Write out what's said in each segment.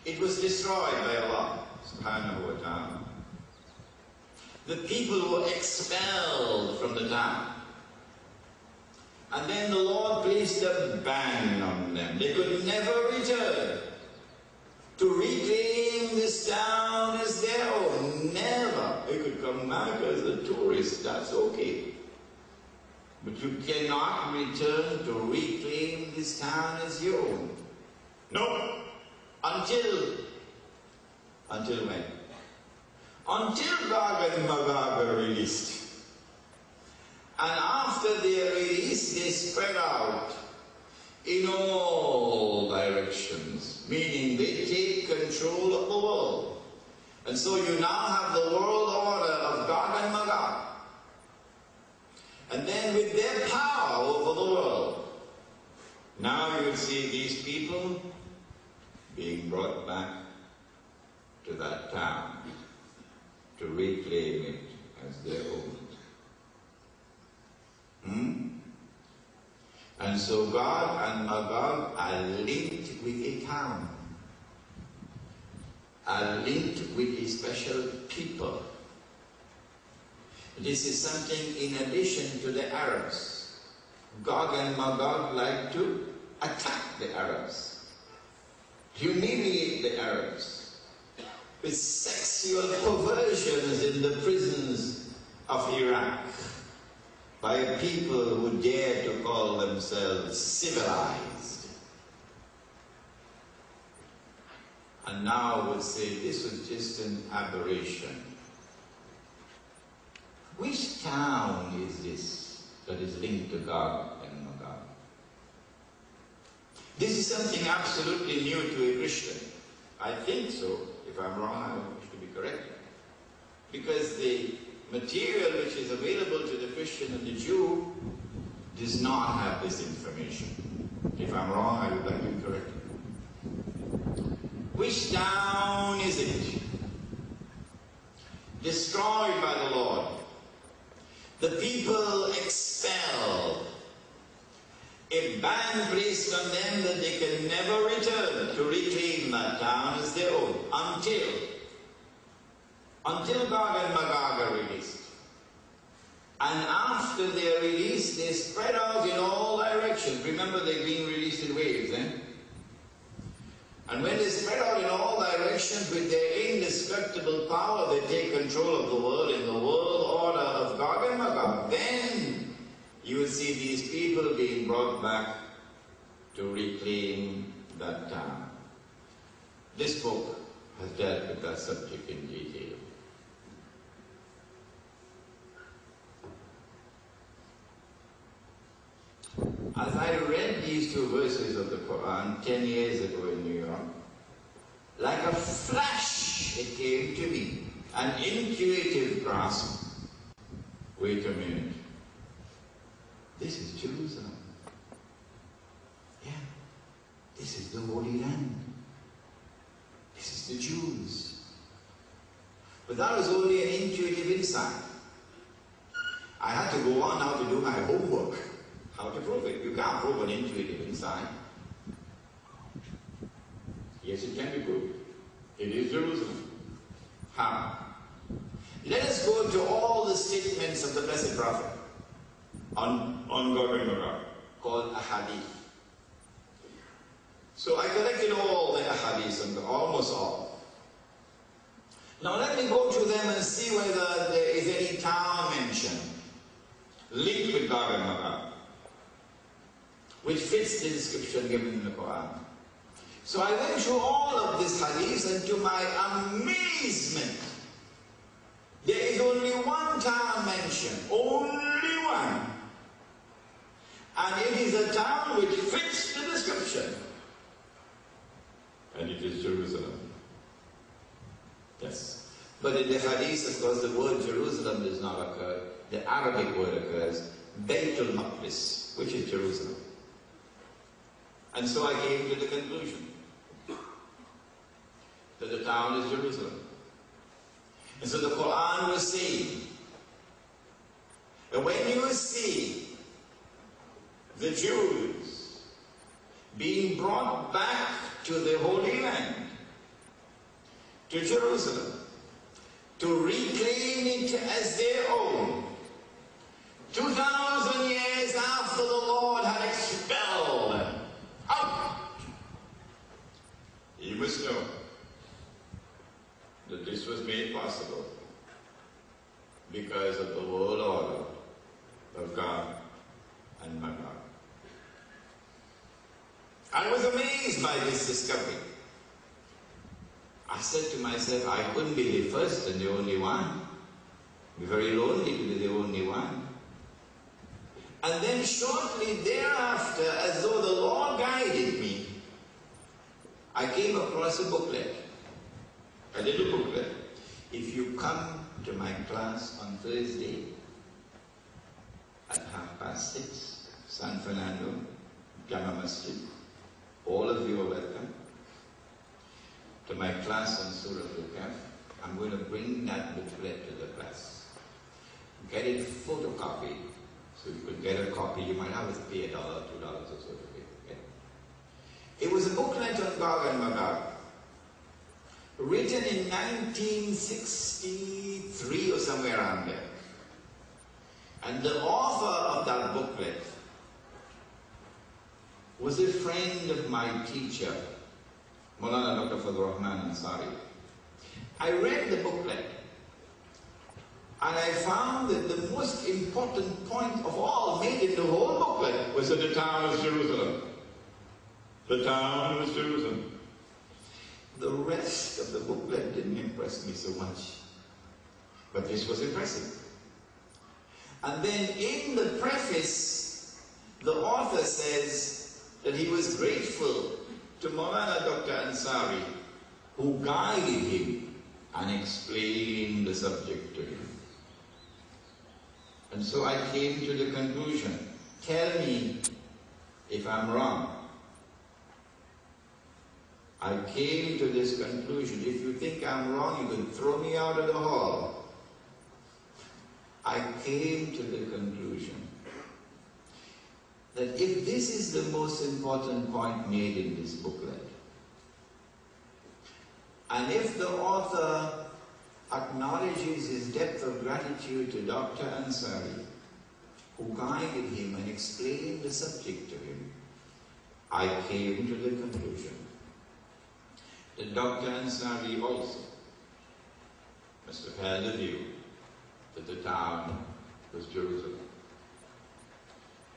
It was destroyed by Allah subhanahu wa ta'ala. The people were expelled from the town. And then the Lord placed a ban on them. They could never return to reclaim this town as their own. Never. They could come back as a tourist, that's okay. But you cannot return to reclaim this town as your own. No. Until when? Until Gog and Magog are released. And after they are released, they spread out in all directions, meaning they take control of the world. And so you now have the world order of Gog and Magog. And then with their power over the world, now you will see these people being brought back to that town to reclaim it as their own. And so Gog and Magog are linked with a town, are linked with a special people. This is something in addition to the Arabs. Gog and Magog like to attack the Arabs, humiliate the Arabs with sexual perversions in the prisons of Iraq by people who dare to call themselves civilized. And now would say this was just an aberration. Which town is this that is linked to Gog and Magog? This is something absolutely new to a Christian. I think so. If I'm wrong, I wish to be corrected. Because the material which is available to the Christian and the Jew does not have this information. If I'm wrong, I would like to be corrected. Which town is it? Destroyed by the Lord. The people expelled. A ban placed on them that they can never return to reclaim that town as their own until Gog and Magog are released. And after they are released, they spread out in all directions. Remember, they're being released in waves, eh? And when they spread out in all directions with their indestructible power, they take control of the world in the world order of Gog and Magog. Then you will see these people being brought back to reclaim that town. This book has dealt with that subject in detail. As I read these two verses of the Quran 10 years ago in New York, like a flash it came to me, an intuitive grasp. Wait a minute. This is Jerusalem. Yeah. This is the Holy Land. This is the Jews. But that was only an intuitive insight. I had to go on now to do my homework. How to prove it? You can't prove an intuitive insight. Yes, it can be proved. It is Jerusalem. How? Let us go to all the statements of the Blessed Prophet on Gog and Magog, called Ahadith. So I collected all the Ahadith, almost all. Now let me go through them and see whether there is any town mentioned linked with Gog and Magog, which fits the description given in the Quran. So I went through all of this hadith, and to my amazement, there is only one town mentioned, only one. And it is a town which fits the description. And it is Jerusalem. Yes. But in the hadith, of course, the word Jerusalem does not occur. The Arabic word occurs, Baytul Maqdis, which is Jerusalem. And so I came to the conclusion that the town is Jerusalem. And so the Quran was saying that when you see the Jews being brought back to the Holy Land, to Jerusalem to reclaim it as their own. 2,000 years after the Lord had expelled them out. You must know that this was made possible because of the world order of Gog and Magog. I was amazed by this discovery. I said to myself, I couldn't be the first and the only one. It'd be very lonely to be the only one. And then shortly thereafter, as though the Lord guided me, I came across a booklet, a little booklet. If you come to my class on Thursday at 6:30, San Fernando, Jama Masjid, all of you are welcome to my class on Surah Al-Kahf. I'm going to bring that booklet to the class. Get it photocopied. So you could get a copy. You might have to pay $1, $2 or so to get it. It was a booklet on Gog and Magog, written in 1963 or somewhere around there. And the author of that booklet was a friend of my teacher, Maulana Dr. Fadhur Rahman Ansari. I read the booklet, and I found that the most important point of all made in the whole booklet was that the town was Jerusalem. The town was Jerusalem. The rest of the booklet didn't impress me so much, but this was impressive. And then in the preface, the author says that he was grateful to Maulana Dr. Ansari, who guided him and explained the subject to him. And so I came to the conclusion, tell me if I'm wrong. I came to this conclusion, if you think I'm wrong, you can throw me out of the hall. I came to the conclusion that if this is the most important point made in this booklet, and if the author acknowledges his depth of gratitude to Dr. Ansari, who guided him and explained the subject to him, I came to the conclusion that Dr. Ansari also must have held the view that the town was Jerusalem.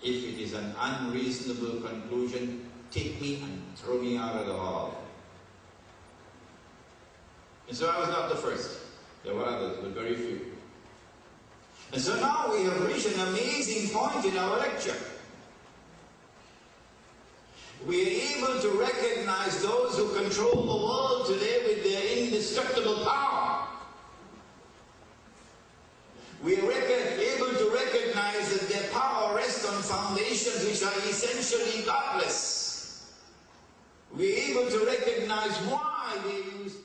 If it is an unreasonable conclusion, take me and throw me out of the hall. And so I was not the first. There were others, but very few. And so now we have reached an amazing point in our lecture. We are able to recognize those who control the world today with their indestructible power. We are able to recognize that their power rests on foundations which are essentially godless. We are able to recognize why they use